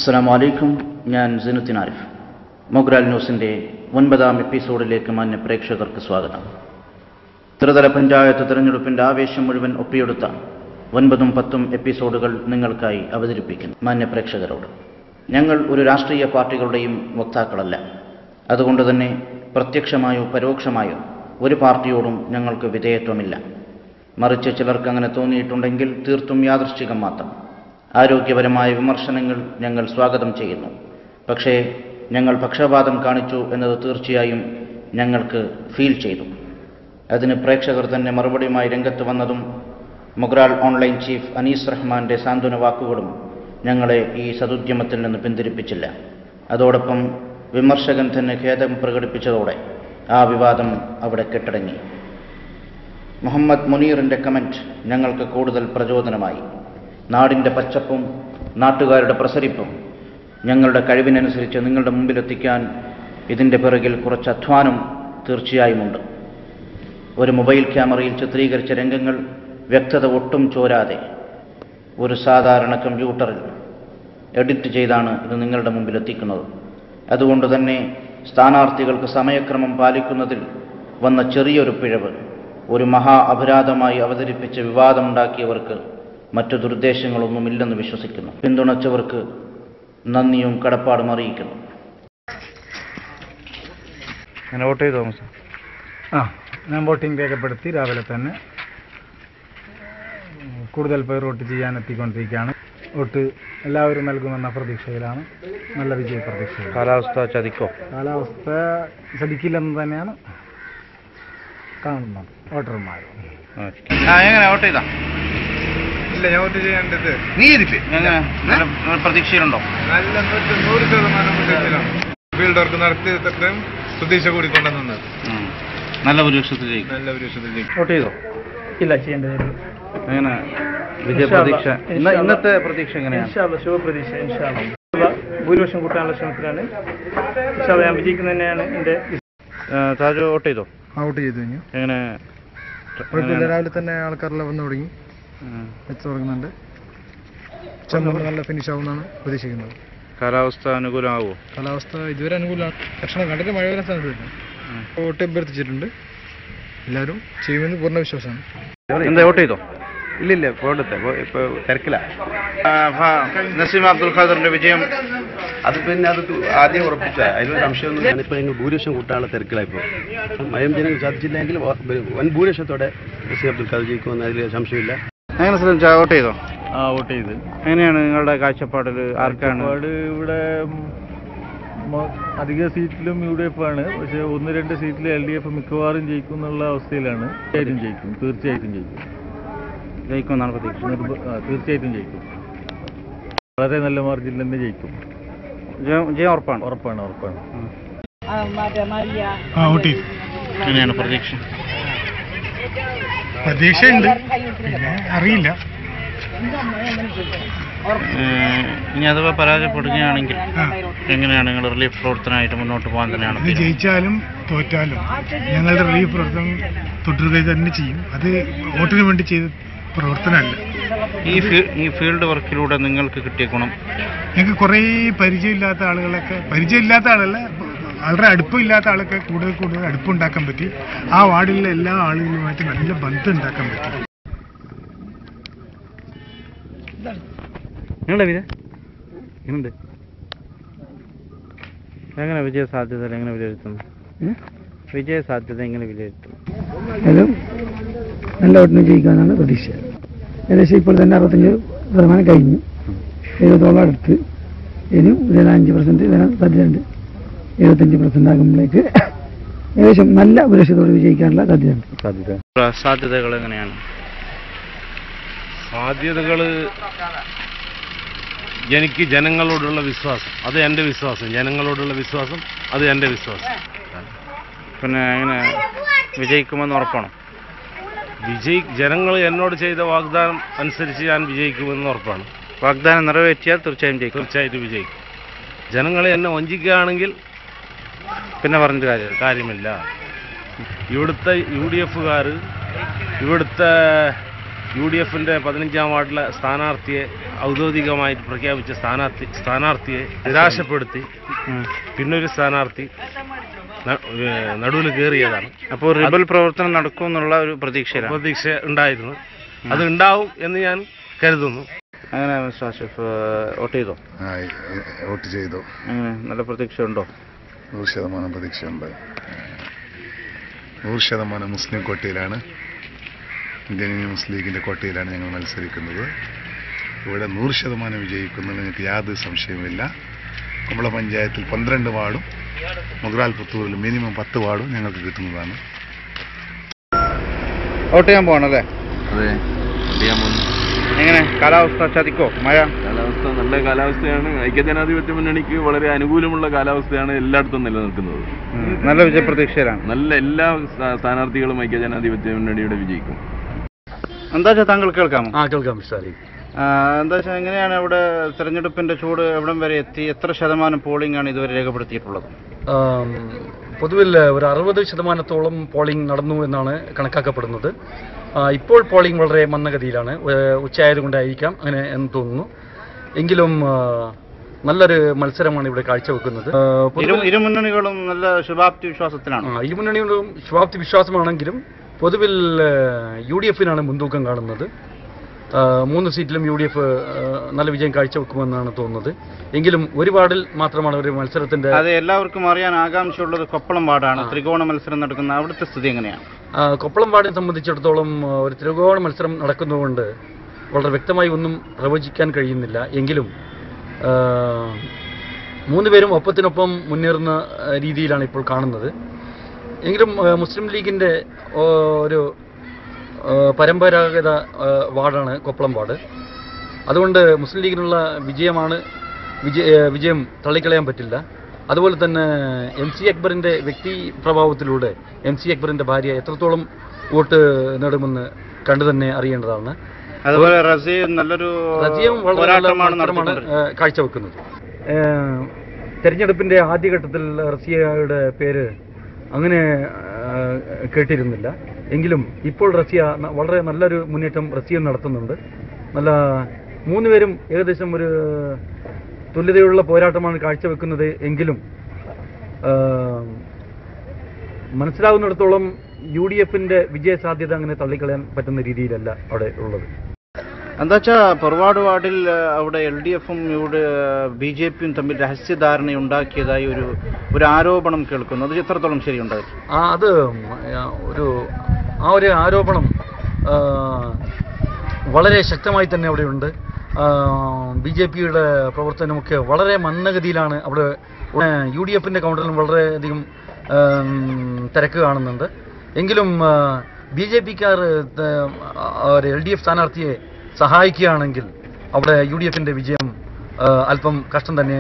അസ്സലാമു അലൈക്കും. ഞാൻ സിനുദ്ദീൻ ആരിഫ്. മൊഗ്രാൽ ന്യൂസിൻ്റെ 9ാം എപ്പിസോഡിലേക്ക് മാന്യ പ്രേക്ഷകർക്ക് സ്വാഗതം. ത്രിതല പഞ്ചായത്ത് തിരഞ്ഞെടുപ്പിൻ്റെ ആവേശം മുഴുവൻ ഒപ്പിയെടുത്ത 9ഉം 10ഉം എപ്പിസോഡുകൾ നിങ്ങൾക്കായി അവതരിപ്പിക്കുന്നു. മാന്യ പ്രേക്ഷകരോട്, ഞങ്ങൾ ഒരു രാഷ്ട്രീയ പാർട്ടികളുടെയും വക്താക്കളല്ല. അതുകൊണ്ട് തന്നെ പ്രത്യക്ഷമായോ പരോക്ഷമായോ ഒരു പാർട്ടിയോടും ഞങ്ങൾക്ക് വിധേയത്വമില്ല. മറിച്ച് ചിലർക്ക് അങ്ങനെ തോന്നിയിട്ടുണ്ടെങ്കിൽ തീർത്തും യാദൃശ്ചികം മാത്രം. ആരോഗ്യപരമായ വിമർശനങ്ങൾ ഞങ്ങൾ സ്വാഗതം ചെയ്യുന്നു. പക്ഷേ ഞങ്ങൾ പക്ഷപാതം കാണിച്ചു എന്നത് തീർച്ചയായും ഞങ്ങൾക്ക് ഫീൽ ചെയ്തു. അതിന് പ്രേക്ഷകർ തന്നെ മറുപടിയുമായി രംഗത്ത് വന്നതും മൊഗ്രാൽ ഓൺലൈൻ ചീഫ് അനീസ് റഹ്മാൻ്റെ സാന്ത്വന വാക്കുകളും ഞങ്ങളെ ഈ സതുദ്യമത്തിൽ നിന്ന് പിന്തിരിപ്പിച്ചില്ല. അതോടൊപ്പം വിമർശകൻ തന്നെ ഖേദം പ്രകടിപ്പിച്ചതോടെ ആ വിവാദം അവിടെ കെട്ടടങ്ങി. മുഹമ്മദ് മുനീറിൻ്റെ കമൻറ്റ് ഞങ്ങൾക്ക് കൂടുതൽ പ്രചോദനമായി. നാടിൻ്റെ പച്ചപ്പും നാട്ടുകാരുടെ പ്രസരിപ്പും ഞങ്ങളുടെ കഴിവിനനുസരിച്ച് നിങ്ങളുടെ മുമ്പിലെത്തിക്കാൻ ഇതിൻ്റെ പിറകിൽ കുറച്ച് അധ്വാനം തീർച്ചയായുമുണ്ട്. ഒരു മൊബൈൽ ക്യാമറയിൽ ചിത്രീകരിച്ച രംഗങ്ങൾ വ്യക്തത ഒട്ടും ചോരാതെ ഒരു സാധാരണ കമ്പ്യൂട്ടറിൽ എഡിറ്റ് ചെയ്താണ് ഇത് നിങ്ങളുടെ മുമ്പിലെത്തിക്കുന്നത്. അതുകൊണ്ട് തന്നെ സ്ഥാനാർത്ഥികൾക്ക് സമയക്രമം പാലിക്കുന്നതിൽ വന്ന ചെറിയൊരു പിഴവ് ഒരു മഹാ അപരാധമായി അവതരിപ്പിച്ച് വിവാദമുണ്ടാക്കിയവർക്ക് മറ്റു ദുരുദ്ദേശങ്ങളൊന്നുമില്ലെന്ന് വിശ്വസിക്കുന്നു. പിന്തുണച്ചവർക്ക് നന്ദിയും കടപ്പാടും അറിയിക്കുന്നു. ഞാൻ വോട്ട് ചെയ്തോ? ഞാൻ വോട്ടിംഗ് രേഖപ്പെടുത്തി. രാവിലെ തന്നെ കൂടുതൽ പേർ വോട്ട് ചെയ്യാൻ എത്തിക്കൊണ്ടിരിക്കുകയാണ്. വോട്ട് എല്ലാവരും നൽകുമെന്ന പ്രതീക്ഷയിലാണ്. നല്ല വിജയ പ്രതീക്ഷ. കാലാവസ്ഥ ചതിക്കോ? കാലാവസ്ഥ ചതിക്കില്ലെന്ന് തന്നെയാണ് കാണുന്നത് വോട്ടർമാർ. എങ്ങനെ വോട്ട് ചെയ്താ? ഇല്ല, ഞാൻ വോട്ട് ചെയ്യേണ്ടത് പ്രതീക്ഷയിലുണ്ടോ? നല്ല 100% പ്രതീക്ഷയിലാണ്. ഫീൽഡ് വർക്ക് നടത്തിയതൊക്കെ പ്രതീക്ഷ കൂടിക്കൊണ്ടുവന്നത്. നല്ല ഭൂരിപക്ഷത്തിൽ വോട്ട് ചെയ്തോ? ഇല്ല, ചെയ്യേണ്ടത്. എങ്ങനെ വിജയ പ്രതീക്ഷ? ഇന്നത്തെ പ്രതീക്ഷ എങ്ങനെയാണ്? ശുഭപ്രതീക്ഷ. ഭൂരിപക്ഷം കൂട്ടാനുള്ള ശ്രമത്തിലാണ്. ഞാൻ വിജയിക്കുന്നത് തന്നെയാണ് എൻ്റെ. താജു വോട്ട് ചെയ്തോ? വോട്ട് ചെയ്തു കഴിഞ്ഞു. എങ്ങനെ രാവിലെ തന്നെ ആൾക്കാരെല്ലാം വന്നു തുടങ്ങി, വെച്ച് തുടങ്ങുന്നുണ്ട്. നല്ല ഫിനിഷ് ആവുമെന്നാണ് പ്രതീക്ഷിക്കുന്നത്. കാലാവസ്ഥ അനുകൂലമാവോ? കാലാവസ്ഥ ഇതുവരെ അനുകൂലമാണ്. ലക്ഷണം കണ്ടിട്ട് മഴ വരാൻ സാധ്യതയില്ല. വോട്ട് അഭ്യർത്ഥിച്ചിട്ടുണ്ട്. എല്ലാവരും ചെയ്യുമെന്ന് പൂർണ്ണ വിശ്വാസമാണ്. എന്താ വോട്ട് ചെയ്തോ? ഇല്ലില്ല, പോകട്ടെ, ഇപ്പോൾ തിരക്കിലാണ്. നസീം അബ്ദുൽ ഖാദറിന്റെ വിജയം അത് പിന്നെ അത് ആദ്യം ഉറപ്പിച്ച അതിനൊരു സംശയമൊന്നും. ഞാനിപ്പോൾ ഞങ്ങൾ ഭൂരിപക്ഷം കൂട്ടാനുള്ള തിരക്കിലായിപ്പോൾ. മയം ജനങ്ങൾ സാധിച്ചില്ലെങ്കിൽ വൻ ഭൂരിപക്ഷത്തോടെ നസീം അബ്ദുൽ ഖാദർ ജയിക്കുമെന്ന് അതിൽ സംശയമില്ല. എങ്ങനെ ശ്രമിച്ചാ? വോട്ട് ചെയ്തോ? വോട്ട് ചെയ്ത്. എങ്ങനെയാണ് നിങ്ങളുടെ കാഴ്ചപ്പാടിൽ? ആർക്കാണ് ഇവിടെ? അധിക സീറ്റിലും UDF ആണ്. പക്ഷേ 1-2 സീറ്റിൽ LDF മിക്കവാറും ജയിക്കും എന്നുള്ള അവസ്ഥയിലാണ്. തീർച്ചയായിട്ടും ജയിക്കുമെന്നാണ് പ്രതീക്ഷ. തീർച്ചയായിട്ടും ജയിക്കും. വളരെ നല്ല മാർജിനിൽ തന്നെ ജയിക്കും. ജയം ഉറപ്പാണ്? ഉറപ്പാണ്. എങ്ങനെയാണ് പ്രതീക്ഷ? പ്രതീക്ഷയുണ്ട്, അറിയില്ല. ഇനി അഥവാ പരാജയപ്പെടുകയാണെങ്കിൽ എങ്ങനെയാണ് നിങ്ങൾ റിലീഫ് പ്രവർത്തനമായിട്ട് മുന്നോട്ട് പോകാൻ തന്നെയാണ്? ഇത് ജയിച്ചാലും തോറ്റാലും ഞങ്ങളുടെ റിലീഫ് പ്രവർത്തനം തുടരുക തന്നെ ചെയ്യും. അത് വോട്ടിന് വേണ്ടി ചെയ്ത പ്രവർത്തനമല്ല. ഈ ഫീൽഡ് വർക്കിലൂടെ നിങ്ങൾക്ക് കിട്ടിയ ഗുണം? ഞങ്ങൾക്ക് കുറേ പരിചയമില്ലാത്ത ആളല്ല, വളരെ അടുപ്പമില്ലാത്ത ആളൊക്കെ കൂടുതൽ അടുപ്പുണ്ടാക്കാൻ പറ്റി. ആ വാർഡിലെ എല്ലാ ആളുകളുമായിട്ട് നല്ല ബന്ധം ഉണ്ടാക്കാൻ പറ്റി. എങ്ങനെ വിജയ സാധ്യത എങ്ങനെ വിലയിരുത്തുന്നു? നല്ല വോട്ടിന് ജയിക്കാനാണ് പ്രതീക്ഷ. ഏകദേശം ഇപ്പോൾ തന്നെ 65% കഴിഞ്ഞു. 70% അടുത്ത്. ഇനിയും 5% വരാൻ സാധ്യതയുണ്ട്. 75% ആകുമ്പോഴേക്ക് ഏകദേശം നല്ല ഭൂരിപക്ഷത്തോടെ വിജയിക്കാനുള്ള സാധ്യതകൾ എങ്ങനെയാണ്? സാധ്യതകൾ എനിക്ക് ജനങ്ങളോടുള്ള വിശ്വാസം, അത് എൻ്റെ വിശ്വാസം. ജനങ്ങളോടുള്ള വിശ്വാസം, അത് എൻ്റെ വിശ്വാസം. പിന്നെ എങ്ങനെ വിജയിക്കുമെന്ന് ഉറപ്പാണോ? ജനങ്ങൾ എന്നോട് ചെയ്ത വാഗ്ദാനം അനുസരിച്ച് ഞാൻ വിജയിക്കുമെന്ന് ഉറപ്പാണ്. വാഗ്ദാനം നിറവേറ്റിയാൽ തീർച്ചയായിട്ടും വിജയിക്കും. ജനങ്ങളെ എന്നെ വഞ്ചിക്കുകയാണെങ്കിൽ പിന്നെ പറഞ്ഞിട്ട് കാര്യമില്ല. ഇവിടുത്തെ UDF ഇവിടുത്തെ UDFന്റെ 15-ാം വാർഡിലെ സ്ഥാനാർത്ഥിയെ ഔദ്യോഗികമായിട്ട് പ്രഖ്യാപിച്ച സ്ഥാനാർത്ഥിയെ നിരാശപ്പെടുത്തി പിന്നൊരു സ്ഥാനാർത്ഥി നടുവിൽ കയറിയതാണ്. അപ്പോൾ റിബൽ പ്രവർത്തനം നടക്കുമെന്നുള്ള ഒരു പ്രതീക്ഷ ഉണ്ടായിരുന്നു. അത് ഉണ്ടാവും എന്ന് ഞാൻ കരുതുന്നു. അങ്ങനെ മിസ്റ്റർ ആഷിഫ് വോട്ട് ചെയ്തോ? വോട്ട് ചെയ്തു. അങ്ങനെ നല്ല പ്രതീക്ഷയുണ്ടോ? 100% പ്രതീക്ഷയുണ്ട്. 100% മുസ്ലിം കോട്ടയിലാണ്, ഇന്ത്യൻ മുസ്ലിം ലീഗിൻ്റെ കോട്ടയിലാണ് ഞങ്ങൾ മത്സരിക്കുന്നത്. ഇവിടെ 100% വിജയിക്കുന്നതിൽ ഞങ്ങൾക്ക് യാതൊരു സംശയവുമില്ല. കുമ്പള പഞ്ചായത്തിൽ 12 വാർഡും മുഗ്രാൽ പുത്തൂരിൽ മിനിമം 10 വാർഡും ഞങ്ങൾക്ക് കിട്ടുന്നതാണ്. വോട്ട് ചെയ്യാൻ പോകണല്ലേ? അതെ, ചെയ്യാൻ പോകുന്നു. എങ്ങനെ കാലാവസ്ഥ ചതിക്കോ? മഴ? കാലാവസ്ഥ നല്ല കാലാവസ്ഥയാണ്. ഐക്യജനാധിപത്യ മുന്നണിക്ക് വളരെ അനുകൂലമുള്ള കാലാവസ്ഥയാണ് എല്ലായിടത്തും നിലനിൽക്കുന്നത്. നല്ല വിജയപ്രതീക്ഷയിലാണ്. നല്ല എല്ലാ സ്ഥാനാർത്ഥികളും ഐക്യജനാധിപത്യ മുന്നണിയുടെ വിജയിക്കും. എന്താ വെച്ചാൽ താങ്കൾ കേൾക്കാമോ? കേൾക്കാം സാറി. എന്താ വെച്ചാൽ എങ്ങനെയാണ് ഇവിടെ തെരഞ്ഞെടുപ്പിന്റെ ചൂട് എവിടം വരെ എത്തി? എത്ര ശതമാനം പോളിംഗ് ആണ് ഇതുവരെ രേഖപ്പെടുത്തിയിട്ടുള്ളത്? പൊതുവിൽ ഒരു 60% പോളിംഗ് നടന്നു എന്നാണ് കണക്കാക്കപ്പെടുന്നത്. ഇപ്പോൾ പോളിംഗ് വളരെ മന്ദഗതിയിലാണ്. ഉച്ചയായതുകൊണ്ടായിരിക്കാം അങ്ങനെ എന്ന് തോന്നുന്നു. എങ്കിലും നല്ലൊരു മത്സരമാണ് ഇവിടെ കാഴ്ചവെക്കുന്നത്. ഇരു മുന്നണികളും നല്ല ശുഭാപ്തി വിശ്വാസത്തിലാണ്. ഇരു മുന്നണികളും ശുഭാപ്തി വിശ്വാസമാണെങ്കിലും പൊതുവിൽ UDFനാണ് മുൻതൂക്കം കാണുന്നത്. 3 സീറ്റിലും UDF നല്ല വിജയം കാഴ്ചവെക്കുമെന്നാണ് തോന്നുന്നത്. എങ്കിലും ഒരു വാർഡിൽ മാത്രമാണ് ഒരു മത്സരത്തിന്റെ. അത് എല്ലാവർക്കും അറിയാൻ ആകാംക്ഷയുള്ളത് കൊപ്പളം വാർഡാണ്. ത്രികോണ മത്സരം നടക്കുന്ന അവിടുത്തെ സ്ഥിതി എങ്ങനെയാണ്? കൊപ്പളം വാർഡിനെ സംബന്ധിച്ചിടത്തോളം ഒരു ത്രികോണ മത്സരം നടക്കുന്നതുകൊണ്ട് വളരെ വ്യക്തമായി ഒന്നും പ്രവചിക്കാൻ കഴിയുന്നില്ല. എങ്കിലും 3 പേരും ഒപ്പത്തിനൊപ്പം മുന്നേറുന്ന രീതിയിലാണ് ഇപ്പോൾ കാണുന്നത്. എങ്കിലും മുസ്ലിം ലീഗിന്റെ ഒരു പരമ്പരാഗത വാർഡാണ് കൊപ്പളം വാർഡ്. അതുകൊണ്ട് മുസ്ലിം ലീഗിനുള്ള വിജയം തള്ളിക്കളയാൻ പറ്റില്ല. അതുപോലെ തന്നെ MC അക്ബറിന്റെ വ്യക്തി പ്രഭാവത്തിലൂടെ MC അക്ബറിന്റെ ഭാര്യ എത്രത്തോളം വോട്ട് നേടുമെന്ന് കണ്ടു തന്നെ അറിയേണ്ടതാണ്. അതുപോലെ റസിയും വളരെ നല്ല മത്സരമാണ് കാഴ്ചവെക്കുന്നത്. തെരഞ്ഞെടുപ്പിന്റെ ആദ്യഘട്ടത്തിൽ റസിയയുടെ പേര് അങ്ങനെ കേട്ടിരുന്നില്ല. എങ്കിലും ഇപ്പോൾ റസിയ വളരെ നല്ലൊരു മുന്നേറ്റം റസിയ നടത്തുന്നുണ്ട്. നല്ല 3 പേരും ഏകദേശം ഒരു തുല്യതയുള്ള പോരാട്ടമാണ് കാഴ്ചവെക്കുന്നത്. എങ്കിലും മനസ്സിലാകുന്നിടത്തോളം UDFന്റെ വിജയ സാധ്യത അങ്ങനെ തള്ളിക്കളയാൻ പറ്റുന്ന രീതിയിലല്ല അവിടെ ഉള്ളത്. എന്താ വെച്ചാൽ പൊറവാട് വാർഡിൽ അവിടെ LDFും BJPയും തമ്മിൽ രഹസ്യധാരണ ഉണ്ടാക്കിയതായി ഒരു ആരോപണം കേൾക്കുന്നു. അത് എത്രത്തോളം ശരിയുണ്ടായിരുന്നു? അത് ഒരു ആരോപണം വളരെ ശക്തമായി തന്നെ അവിടെയുണ്ട്. BJPയുടെ പ്രവർത്തനമൊക്കെ വളരെ മന്ദഗതിയിലാണ് അവിടെ. UDFന്റെ കൗണ്ടറിലും വളരെയധികം തിരക്ക് കാണുന്നുണ്ട്. എങ്കിലും BJPക്കാർ LDF സ്ഥാനാർത്ഥിയെ സഹായിക്കുകയാണെങ്കിൽ അവിടെ UDFന്റെ വിജയം അല്പം കഷ്ടം തന്നെ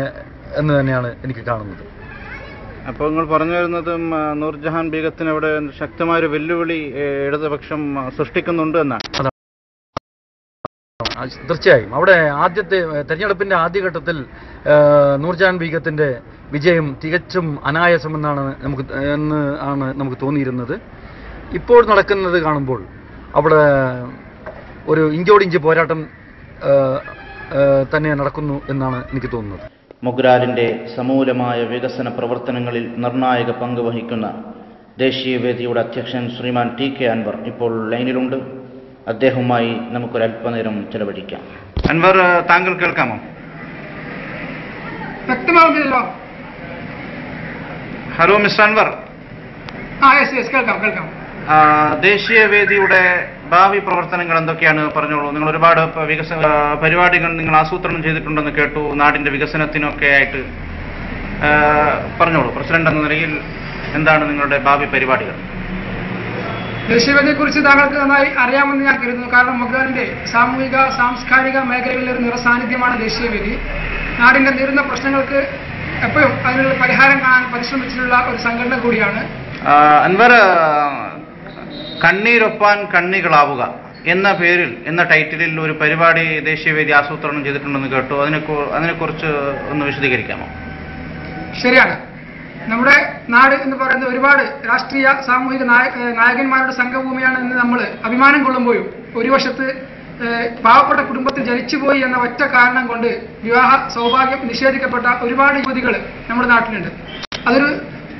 എന്ന് തന്നെയാണ് എനിക്ക് കാണുന്നത്. അപ്പോൾ നിങ്ങൾ പറഞ്ഞു വരുന്നതും നൂർജഹാൻ ബീഗത്തിന് അവിടെ ശക്തമായൊരു വെല്ലുവിളി ഇടതുപക്ഷം സൃഷ്ടിക്കുന്നുണ്ട് എന്നാണ്. തീർച്ചയായും അവിടെ തെരഞ്ഞെടുപ്പിന്റെ ആദ്യഘട്ടത്തിൽ നൂർജഹാൻ ബീഗത്തിന്റെ വിജയം തികച്ചും അനായാസമെന്നാണ് നമുക്ക് തോന്നിയിരുന്നത്. ഇപ്പോൾ നടക്കുന്നത് കാണുമ്പോൾ അവിടെ ഒരു ഇഞ്ചോടിഞ്ച് പോരാട്ടം തന്നെ നടക്കുന്നു എന്നാണ് എനിക്ക് തോന്നുന്നത്. മുഗ്രാലിൻ്റെ സമൂലമായ വികസന പ്രവർത്തനങ്ങളിൽ നിർണായക പങ്ക് വഹിക്കുന്ന ദേശീയവേദിയുടെ അധ്യക്ഷൻ ശ്രീമാൻ TK അൻവർ ഇപ്പോൾ ലൈനിലുണ്ട്. അദ്ദേഹവുമായി നമുക്കൊരല്പനേരം ചെലവഴിക്കാം. അൻവർ, താങ്കൾ കേൾക്കാമോ? വ്യക്തമാവുന്നില്ലല്ലോ. Hello mister Anwar. കേൾക്കാം. ദേശീയവേദിയുടെ ഭാവി പ്രവർത്തനങ്ങൾ എന്തൊക്കെയാണ്? പറഞ്ഞോളൂ. നിങ്ങൾ ഒരുപാട് വികസന പരിപാടികൾ നിങ്ങൾ ആസൂത്രണം ചെയ്തിട്ടുണ്ടെന്ന് കേട്ടു, നാടിന്റെ വികസനത്തിനൊക്കെ ആയിട്ട്. പറഞ്ഞോളൂ, പ്രസിഡന്റ് എന്ന നിലയിൽ എന്താണ് നിങ്ങളുടെ ഭാവി പരിപാടികൾ? ദേശീയവേദിയെക്കുറിച്ച് താങ്കൾക്ക് നന്നായി അറിയാമെന്ന് ഞാൻ കരുതുന്നു. കാരണം മുഗ്രാലിന്റെ സാമൂഹിക സാംസ്കാരിക മേഖലകളിൽ ഒരു നിറസാന്നിധ്യമാണ് ദേശീയവേദി. നാടിന്റെ നേരിടുന്ന പ്രശ്നങ്ങൾക്ക് എപ്പോഴും അതിനുള്ള പരിഹാരം കാണാൻ പരിശ്രമിച്ചിട്ടുള്ള ഒരു സംഘടന കൂടിയാണ്. അൻവർ, കണ്ണീരൊപ്പാൻ കണ്ണികളാവുക എന്ന ടൈറ്റിലിൽ ഒരു പരിപാടി ദേശീയവേദി ആസൂത്രണം ചെയ്തിട്ടുണ്ടെന്ന് കേട്ടു. അതിനെക്കുറിച്ച് ഒന്ന് വിശദീകരിക്കാമോ? ശരിയാണ്. നമ്മുടെ നാട് എന്ന് പറയുന്നത് ഒരുപാട് രാഷ്ട്രീയ സാമൂഹിക നായകന്മാരുടെ സംഘഭൂമിയാണ് എന്ന് നമ്മൾ അഭിമാനം കൊള്ളുമ്പോഴും ഒരു വശത്ത് പാവപ്പെട്ട കുടുംബത്തിൽ ജനിച്ചുപോയി എന്ന ഒറ്റ കാരണം കൊണ്ട് വിവാഹ സൗഭാഗ്യം നിഷേധിക്കപ്പെട്ട ഒരുപാട് യുവതികൾ നമ്മുടെ നാട്ടിലുണ്ട്. അതൊരു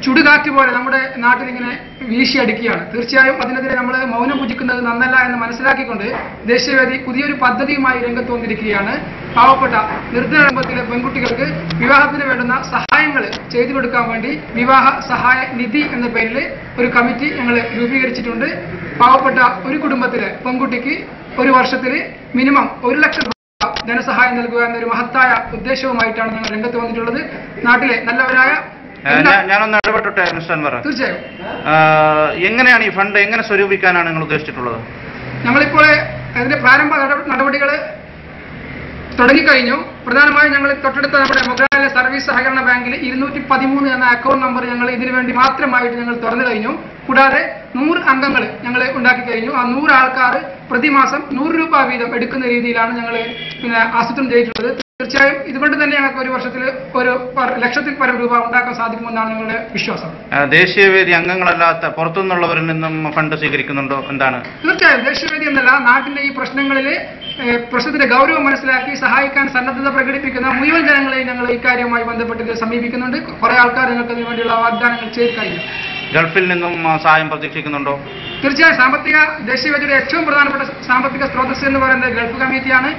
ചുടുകാറ്റ് പോലെ നമ്മുടെ നാട്ടിലിങ്ങനെ വീശിയടിക്കുകയാണ്. തീർച്ചയായും അതിനെതിരെ നമ്മൾ മൗനം പൂജിക്കുന്നത് നന്നല്ല എന്ന് മനസ്സിലാക്കിക്കൊണ്ട് ദേശീയവേദി പുതിയൊരു പദ്ധതിയുമായി രംഗത്ത് വന്നിരിക്കുകയാണ്. പാവപ്പെട്ട നിർധന കുടുംബത്തിലെ പെൺകുട്ടികൾക്ക് വിവാഹത്തിന് വേണ്ടുന്ന സഹായങ്ങൾ ചെയ്തു കൊടുക്കാൻ വേണ്ടി വിവാഹ സഹായ നിധി എന്ന പേരിൽ ഒരു കമ്മിറ്റി ഞങ്ങൾ രൂപീകരിച്ചിട്ടുണ്ട്. പാവപ്പെട്ട ഒരു കുടുംബത്തിലെ പെൺകുട്ടിക്ക് ഒരു വർഷത്തിൽ മിനിമം 1 ലക്ഷം രൂപ ധനസഹായം നൽകുക എന്നൊരു മഹത്തായ ഉദ്ദേശവുമായിട്ടാണ് ഞങ്ങൾ രംഗത്ത് വന്നിട്ടുള്ളത്. നാട്ടിലെ നല്ലവരായ ഞാനൊന്ന് ഇടപെട്ടോട്ടെ മിസ്റ്റർ അൻവർ. തീർച്ചയായും എങ്ങനെയാണ് ഈ ഫണ്ട് എങ്ങനെ സ്വരൂപിക്കാനാണ് നിങ്ങൾ ഉദ്ദേശിച്ചിട്ടുള്ളത്? ഞങ്ങളിപ്പോൾ അതിന്റെ പ്രാരംഭ നടപടികൾ തുടങ്ങിക്കഴിഞ്ഞു. പ്രധാനമായും ഞങ്ങൾ തൊട്ടടുത്ത നമ്മുടെ മൊഗ്രാനിലെ സർവീസ് സഹകരണ ബാങ്കിൽ 213 എന്ന അക്കൗണ്ട് നമ്പർ ഞങ്ങൾ ഇതിനു വേണ്ടി മാത്രമായിട്ട് ഞങ്ങൾ തുറന്നു കഴിഞ്ഞു. കൂടാതെ 100 അംഗങ്ങൾ ഞങ്ങൾ ഉണ്ടാക്കി കഴിഞ്ഞു. ആ 100 ആൾക്കാർ പ്രതിമാസം 100 രൂപ വീതം എടുക്കുന്ന രീതിയിലാണ് ഞങ്ങൾ ആസൂത്രണം ചെയ്തിട്ടുള്ളത്. തീർച്ചയായും ഇതുകൊണ്ട് തന്നെ ഞങ്ങൾക്ക് ഒരു വർഷത്തിൽ 1 ലക്ഷത്തിൽ പരം രൂപ ഉണ്ടാക്കാൻ സാധിക്കുമെന്നാണ് ഞങ്ങളുടെ വിശ്വാസം. ദേശീയവേദി അംഗങ്ങളല്ലാത്ത പുറത്തുനിന്നുള്ളവരിൽ നിന്നും ഫണ്ട് സ്വീകരിക്കുന്നുണ്ടോ? എന്താണ്? തീർച്ചയായും ദേശീയവേദി എന്നല്ല, നാട്ടിലെ ഈ പ്രശ്നത്തിന്റെ ഗൗരവം മനസ്സിലാക്കി സഹായിക്കാൻ സന്നദ്ധത പ്രകടിപ്പിക്കുന്ന മുഴുവൻ ജനങ്ങളെയും ഞങ്ങൾ ഇക്കാര്യവുമായി ബന്ധപ്പെട്ട് സമീപിക്കുന്നുണ്ട്. കുറെ ആൾക്കാർ ഞങ്ങൾക്ക് അതിനു വേണ്ടിയുള്ള വാഗ്ദാനങ്ങൾ ചെയ്ത് കഴിഞ്ഞു. ഗൾഫിൽ നിന്നും സഹായം പ്രതീക്ഷിക്കുന്നുണ്ടോ? തീർച്ചയായും ദേശീയവേദിയുടെ ഏറ്റവും പ്രധാനപ്പെട്ട സാമ്പത്തിക സ്രോതസ് എന്ന് പറയുന്നത് ഗൾഫ് കമ്മിറ്റിയാണ്.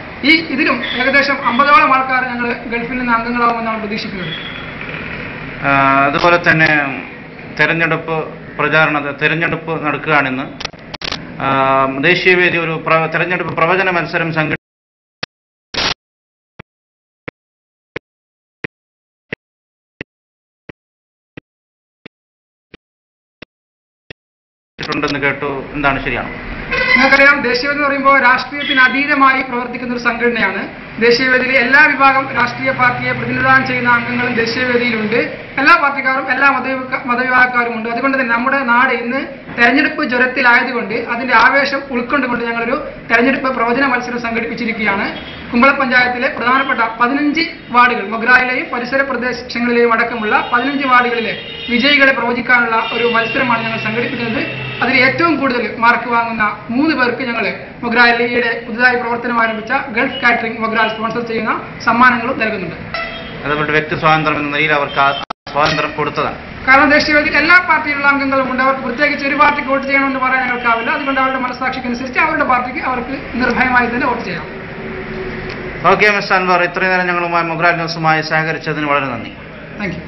ഇതിലും ഏകദേശം 50ഓളം ആൾക്കാർ ഞങ്ങൾ ഗൾഫിൽ നിന്ന് അംഗങ്ങളാവുമെന്നാണ് പ്രതീക്ഷിക്കുന്നത്. അതുപോലെ തന്നെ തെരഞ്ഞെടുപ്പ് നടക്കുകയാണെന്ന് ദേശീയവേദി ഒരു തെരഞ്ഞെടുപ്പ് പ്രവചന മത്സരം ണ്ടെന്ന് കേട്ടു. എന്താണ്, ശരിയാണോ? നിങ്ങൾക്കറിയാം, ദേശീയവേദി എന്ന് പറയുമ്പോൾ രാഷ്ട്രീയത്തിന് അതീതമായി പ്രവർത്തിക്കുന്ന ഒരു സംഘടനയാണ്. ദേശീയവേദിയിലെ എല്ലാ വിഭാഗം രാഷ്ട്രീയ പാർട്ടിയെ പ്രതിനിധാനം ചെയ്യുന്ന അംഗങ്ങളും ദേശീയവേദിയിലുണ്ട്. എല്ലാ പാർട്ടിക്കാരും എല്ലാ മതവിഭാഗക്കാരും ഉണ്ട്. അതുകൊണ്ട് തന്നെ നമ്മുടെ നാട് ഇന്ന് തെരഞ്ഞെടുപ്പ് ജ്വരത്തിലായതുകൊണ്ട് അതിന്റെ ആവേശം ഉൾക്കൊണ്ടുകൊണ്ട് ഞങ്ങളൊരു തെരഞ്ഞെടുപ്പ് പ്രവചന മത്സരം സംഘടിപ്പിച്ചിരിക്കുകയാണ്. കുമ്പള പഞ്ചായത്തിലെ പ്രധാനപ്പെട്ട 15 വാർഡുകൾ, മൊഗ്രായിലെയും പരിസര പ്രദേശങ്ങളിലെയും അടക്കമുള്ള 15 വാർഡുകളിലെ വിജയികളെ പ്രവചിക്കാനുള്ള ഒരു മത്സരമാണ് ഞങ്ങൾ സംഘടിപ്പിക്കുന്നത്. അതിൽ ഏറ്റവും കൂടുതൽ മാർക്ക് വാങ്ങുന്ന 3 പേർക്ക് ഞങ്ങൾ മൊഗ്രായിലെ പുതുതായി പ്രവർത്തനം ആരംഭിച്ച ഗൾഫ് കാറ്ററിംഗ് മൊഗ്രാൽ സ്പോൺസർ ചെയ്യുന്ന സമ്മാനങ്ങളും നൽകുന്നുണ്ട്. അതുകൊണ്ട് വ്യക്തി സ്വാതന്ത്ര്യം എന്ന നിലയിൽ അവർക്ക് സ്വാതന്ത്ര്യം കൊടുത്തതാണ്. കാരണം ദേശീയവേദിയിൽ എല്ലാ പാർട്ടിയിലുള്ള അംഗങ്ങളും ഉണ്ട്. അവർക്ക് പ്രത്യേകിച്ച് ഒരു പാർട്ടിക്ക് വോട്ട് ചെയ്യണമെന്ന് പറയാൻ ഞങ്ങൾക്കാവില്ല. അതുകൊണ്ട് അവരുടെ മനസ്സാക്ഷിക്കനുസരിച്ച് അവരുടെ പാർട്ടിക്ക് അവർക്ക് നിർഭയമായി തന്നെ വോട്ട് ചെയ്യാം. ഓക്കെ മിസ്റ്റർ അൻവർ, ഇത്രയും നേരം ഞങ്ങളുമായി മൊഗ്രാൽ ന്യൂസുമായി സഹകരിച്ചതിന് വളരെ നന്ദി. Thank you.